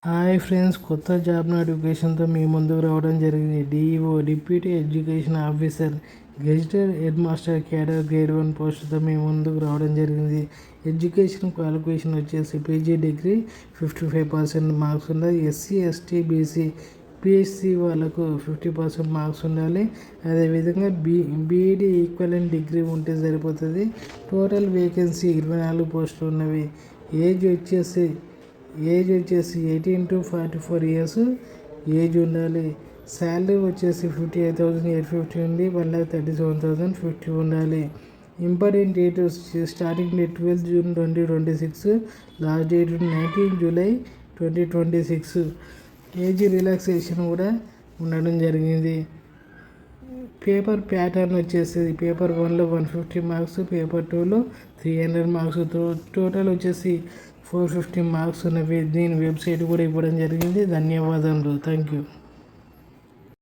Hi friends, కొత్త job నోటిఫికేషన్తో మీ ముందుకు రావడం జరిగింది. DEO deputy education officer gazetted head master cadre grade 1 పోస్టుతో మీ ముందుకు రావడం జరిగింది. ఎడ్యుకేషన్ క్వాలిఫికేషన్ వచ్చేసి పీజీ డిగ్రీ 55% మార్క్స్ ఉండాలి. ఎస్సీ ఎస్టీ బీసీ పిహెచ్సి వాళ్ళకు 50% మార్క్స్ ఉండాలి. అదేవిధంగా బీఈడి ఈక్వలెంట్ డిగ్రీ ఉంటే సరిపోతుంది. టోటల్ వేకెన్సీ 24 పోస్టులు ఉన్నవి. ఏజ్ వచ్చేసి 18 to 44 ఇయర్స్ ఏజ్ ఉండాలి. శాలరీ వచ్చేసి 58,850 ఉంది. 1,37,050 ఉండాలి. Important date starting date 12 June 2026, last date 19 July 2026. Age relaxation కూడా ఉండడం జరిగింది. పేపర్ ప్యాటర్న్ వచ్చేసి పేపర్ 1లో 150 మార్క్స్, పేపర్ 2లో 300 మార్క్స్, టోటల్ వచ్చేసి 450 మార్క్స్ ఉన్నవి. దీని వెబ్సైట్ కూడా ఇవ్వడం జరిగింది. ధన్యవాదములు. Thank you.